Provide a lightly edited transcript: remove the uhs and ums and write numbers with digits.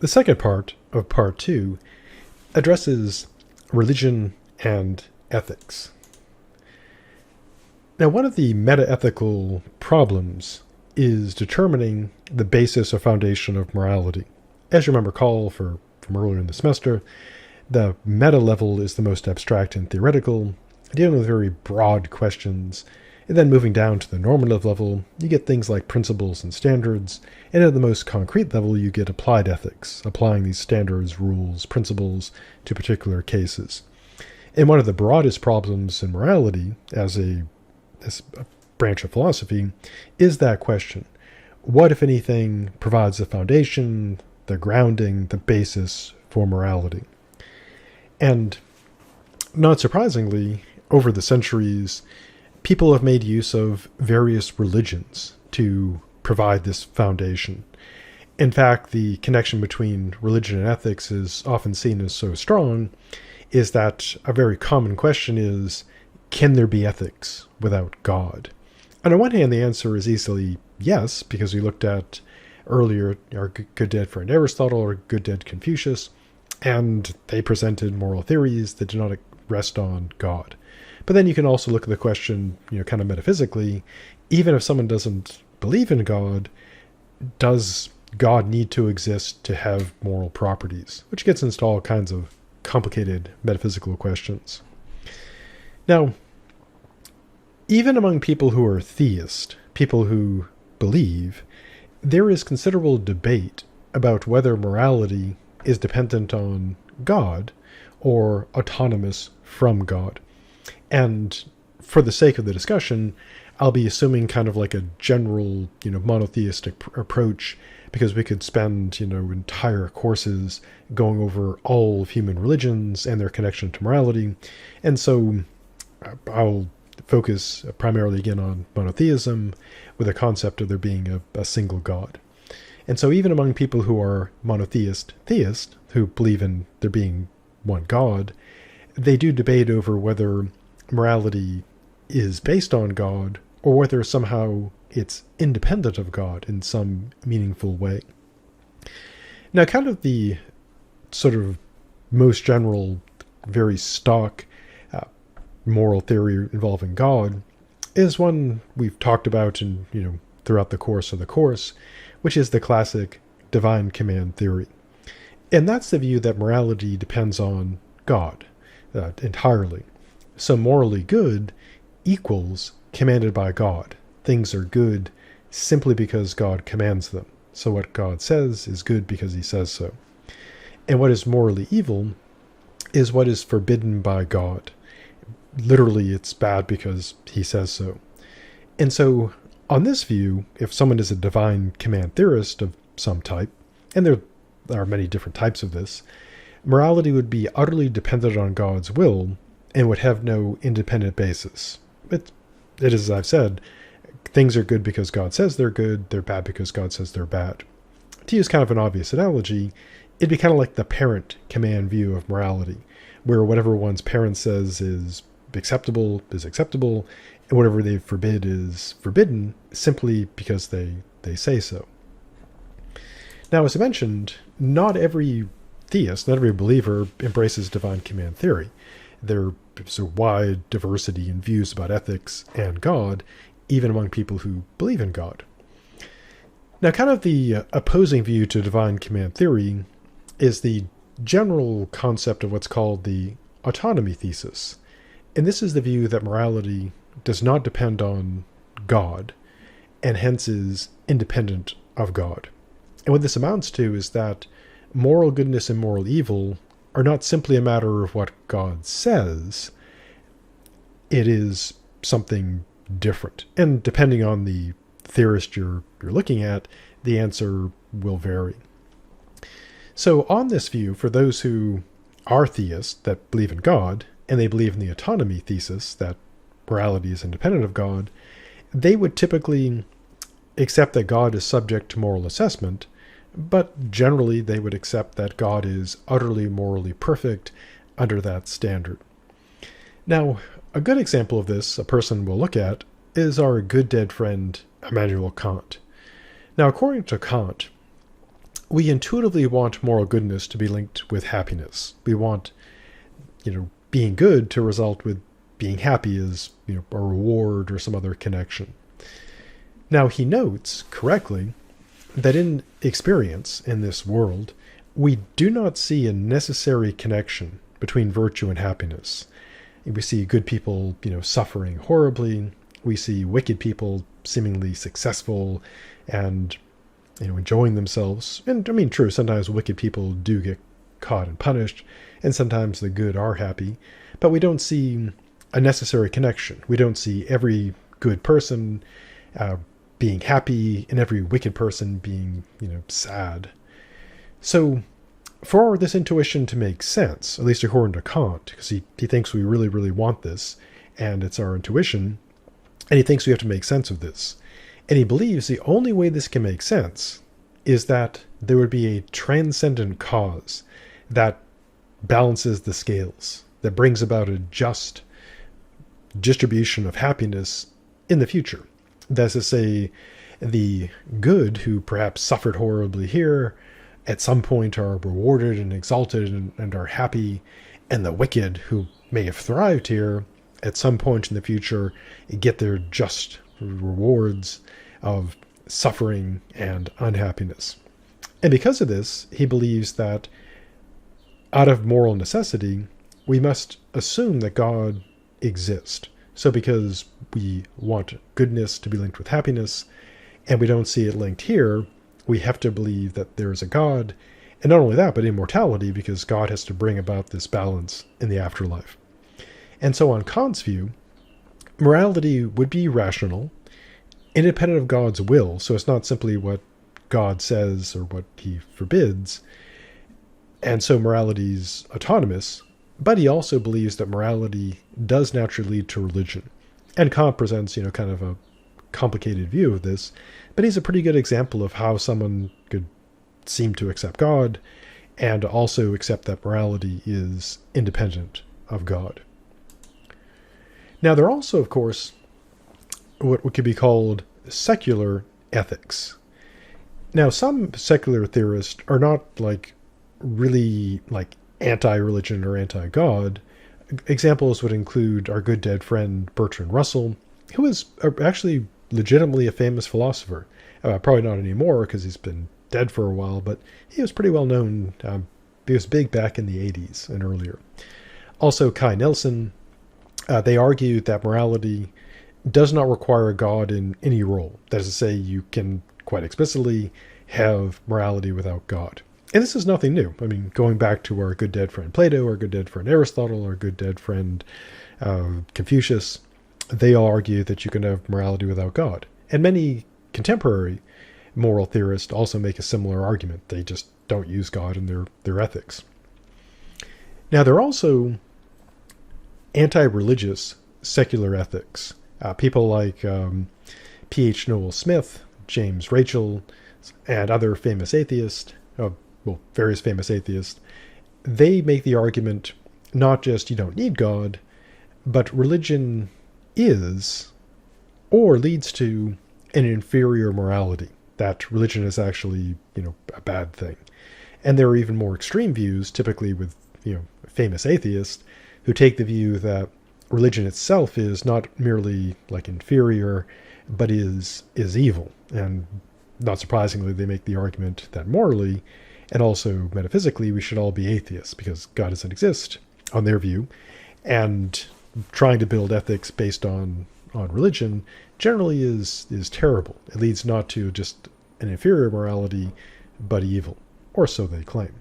The second part of part 2 addresses religion and ethics. Now, one of the meta-ethical problems is determining the basis or foundation of morality. As you remember from earlier in the semester, the meta level is the most abstract and theoretical, dealing with very broad questions, and then moving down to the normative level, you get things like principles and standards, and at the most concrete level, you get applied ethics, applying these standards, rules, principles to particular cases. And one of the broadest problems in morality, as a branch of philosophy, is that question. What, if anything, provides the foundation, the grounding, the basis for morality? And not surprisingly, over the centuries, people have made use of various religions to provide this foundation. In fact, the connection between religion and ethics is often seen as so strong, is that a very common question is, can there be ethics without God? And on one hand, the answer is easily yes, because we looked at earlier our good dead friend Aristotle or good dead Confucius, and they presented moral theories that did not rest on God. But then you can also look at the question, kind of metaphysically, even if someone doesn't believe in God, does God need to exist to have moral properties? Which gets into all kinds of complicated metaphysical questions. Now, even among people who are theist, people who believe, there is considerable debate about whether morality is dependent on God or autonomous from God. And for the sake of the discussion, I'll be assuming kind of like a general, monotheistic approach, because we could spend, entire courses going over all of human religions and their connection to morality. And so I'll focus primarily again on monotheism with a concept of there being a single God. And so even among people who are monotheist theists, who believe in there being one God, they do debate over whether morality is based on God or whether somehow it's independent of God in some meaningful way. Now, kind of the sort of most general, very stock moral theory involving God is one we've talked about throughout the course of the course, which is the classic divine command theory. And that's the view that morality depends on God entirely. So morally good equals commanded by God. Things are good simply because God commands them. So what God says is good because he says so. And what is morally evil is what is forbidden by God. Literally, it's bad because he says so. And so on this view, if someone is a divine command theorist of some type, and there are many different types of this, morality would be utterly dependent on God's will and would have no independent basis. It is, as I've said, things are good because God says they're good, they're bad because God says they're bad. To use kind of an obvious analogy, it'd be kind of like the parent command view of morality, where whatever one's parent says is acceptable, and whatever they forbid is forbidden, simply because they say so. Now, as I mentioned, not every theist, not every believer embraces divine command theory. There's a wide diversity in views about ethics and God, even among people who believe in God. Now, kind of the opposing view to divine command theory is the general concept of what's called the autonomy thesis. And this is the view that morality does not depend on God, and hence is independent of God. And what this amounts to is that moral goodness and moral evil are not simply a matter of what God says. It is something different. And depending on the theorist you're looking at, the answer will vary. So on this view, for those who are theists that believe in God, and they believe in the autonomy thesis that morality is independent of God, they would typically accept that God is subject to moral assessment, but generally they would accept that God is utterly morally perfect under that standard. Now, a good example of this a person will look at is our good dead friend Immanuel Kant. Now, according to Kant, we intuitively want moral goodness to be linked with happiness. We want, being good to result with being happy as, a reward or some other connection. Now, he notes correctly that in experience in this world, we do not see a necessary connection between virtue and happiness. We see good people, suffering horribly. We see wicked people seemingly successful and, enjoying themselves. And I mean, true, sometimes wicked people do get caught and punished, and sometimes the good are happy. But we don't see a necessary connection. We don't see every good person being happy and every wicked person being, sad. So for this intuition to make sense, at least according to Kant, because he thinks we really, really want this, and it's our intuition, and he thinks we have to make sense of this. And he believes the only way this can make sense is that there would be a transcendent cause that balances the scales, that brings about a just distribution of happiness in the future. That's to say, the good who perhaps suffered horribly here at some point are rewarded and exalted and are happy, and the wicked who may have thrived here at some point in the future get their just rewards of suffering and unhappiness. And because of this, he believes that out of moral necessity, we must assume that God exists. So because we want goodness to be linked with happiness, and we don't see it linked here, we have to believe that there is a God, and not only that, but immortality, because God has to bring about this balance in the afterlife. And so on Kant's view, morality would be rational, independent of God's will, so it's not simply what God says or what he forbids, and so morality is autonomous, but he also believes that morality does naturally lead to religion. And Kant presents, kind of a complicated view of this, but he's a pretty good example of how someone could seem to accept God and also accept that morality is independent of God. Now, there are also, of course, what could be called secular ethics. Now, some secular theorists are not really anti-religion or anti-God. Examples would include our good dead friend Bertrand Russell, who is actually legitimately a famous philosopher. Probably not anymore because he's been dead for a while, but he was pretty well known. He was big back in the 80s and earlier. Also, Kai Nelson, they argued that morality does not require God in any role. That is to say, you can quite explicitly have morality without God. And this is nothing new. I mean, going back to our good dead friend Plato, our good dead friend Aristotle, our good dead friend Confucius, they all argue that you can have morality without God. And many contemporary moral theorists also make a similar argument. They just don't use God in their ethics. Now, there are also anti-religious secular ethics. People like P.H. Noel Smith, James Rachel, and other famous atheists, various famous atheists, they make the argument not just you don't need God, but religion is or leads to an inferior morality, that religion is actually, a bad thing. And there are even more extreme views, typically with, famous atheists, who take the view that religion itself is not merely inferior, but is evil. And not surprisingly, they make the argument that morally and also metaphysically we should all be atheists because God doesn't exist, on their view. And trying to build ethics based on religion generally is terrible. It leads not to just an inferior morality, but evil, or so they claim.